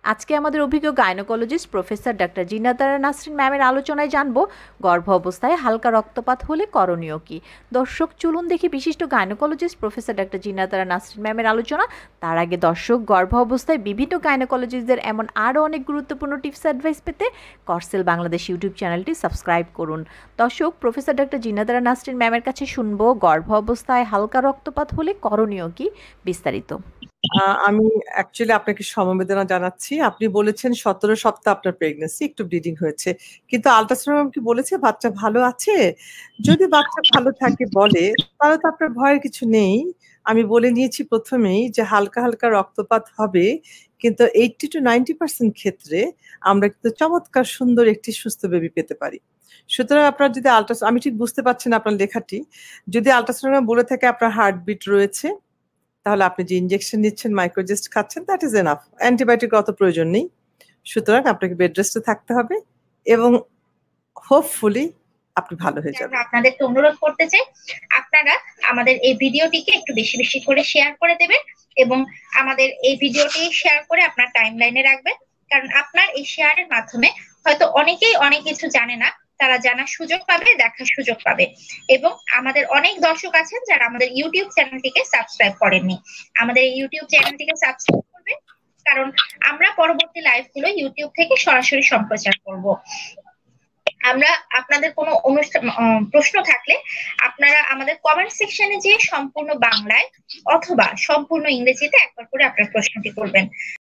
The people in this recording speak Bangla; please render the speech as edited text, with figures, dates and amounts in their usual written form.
আজকে আমাদের অভিজ্ঞ gynaecologist professor doctor Jinatara Nasrin ম্যামের আলোচনায় জানব গর্ভ অবস্থায় হালকা রক্তপাত হলে করণীয় কি। দর্শক চলুন দেখি বিশিষ্ট gynaecologist professor doctor Jinatara Nasrin ম্যামের আলোচনা। তার আগে দর্শক গর্ভ অবস্থায় বিভিন্ন গাইনোকোলজিস্টদের এমন আরও অনেক গুরুত্বপূর্ণ টিপস অ্যাডভাইস পেতে করসেল বাংলাদেশ ইউটিউব চ্যানেলটি সাবস্ক্রাইব করুন। দর্শক প্রফেসর ডাক্তার জিনাতারা নাসরিন ম্যামের কাছে শুনবো গর্ভ অবস্থায় হালকা রক্তপাত হলে করণীয় কি, বিস্তারিত। আমি অ্যাকচুয়ালি আপনাকে সমবেদনা জানাচ্ছি। আপনি বলেছেন 17 সপ্তাহ আপনার প্রেগন্যান্সি, একটু ব্লিডিং হয়েছে, কিন্তু আল্ট্রাসাউন্ড কি বলেছে বাচ্চা ভালো আছে? যদি বাচ্চা ভালো থাকে বলে, তাহলে তো আপনার ভয়ের কিছু নেই। আমি বলে নিয়েছি প্রথমেই যে হালকা হালকা রক্তপাত হবে, কিন্তু 80 to 90% ক্ষেত্রে আমরা কিন্তু চমৎকার সুন্দর একটি সুস্থ বেবি পেতে পারি। সুতরাং আপনার যদি আমি ঠিক বুঝতে পারছি না আপনার লেখাটি। যদি আল্ট্রাসাউন্ড বলে থাকে আপনার হার্টবিট রয়েছে, তাহলে আপনি যে ইনজেকশন নিচ্ছেন, মাইক্রোজেস্ট খাচ্ছেন, দ্যাট ইজ এনাফ। অ্যান্টিবায়োটিক অত প্রয়োজন নেই। সুতরাং আপনাকে বেড রেস্টে থাকতে হবে এবং হোপফুলি আপনি ভালো হয়ে যাবেন। আপনাদেরকে অনুরোধ করতে চাই, আপনারা আমাদের এই ভিডিওটিকে একটু বেশি বেশি করে শেয়ার করে দেবেন এবং আমাদের এই ভিডিওটি শেয়ার করে আপনার টাইমলাইনে রাখবেন, কারণ আপনার এই শেয়ারের মাধ্যমে হয়তো অনেকেই অনেক কিছু জানে না, তারা জানার সুযোগ পাবে, দেখার সুযোগ পাবে। এবং আমাদের অনেক দর্শক আছেন যারা আমাদের ইউটিউব চ্যানেলটিকে সাবস্ক্রাইব করেননি, আমাদের এই ইউটিউব চ্যানেলটিকে সাবস্ক্রাইব করবেন, কারণ আমরা পরবর্তী লাইভগুলো ইউটিউব থেকে সরাসরি সম্প্রচার করব। আমরা আপনাদের কোনো প্রশ্ন থাকলে আপনারা আমাদের কমেন্ট সেকশনে যে সম্পূর্ণ বাংলায় অথবা সম্পূর্ণ ইংরেজিতে একবার করে আপনার প্রশ্নটি করবেন।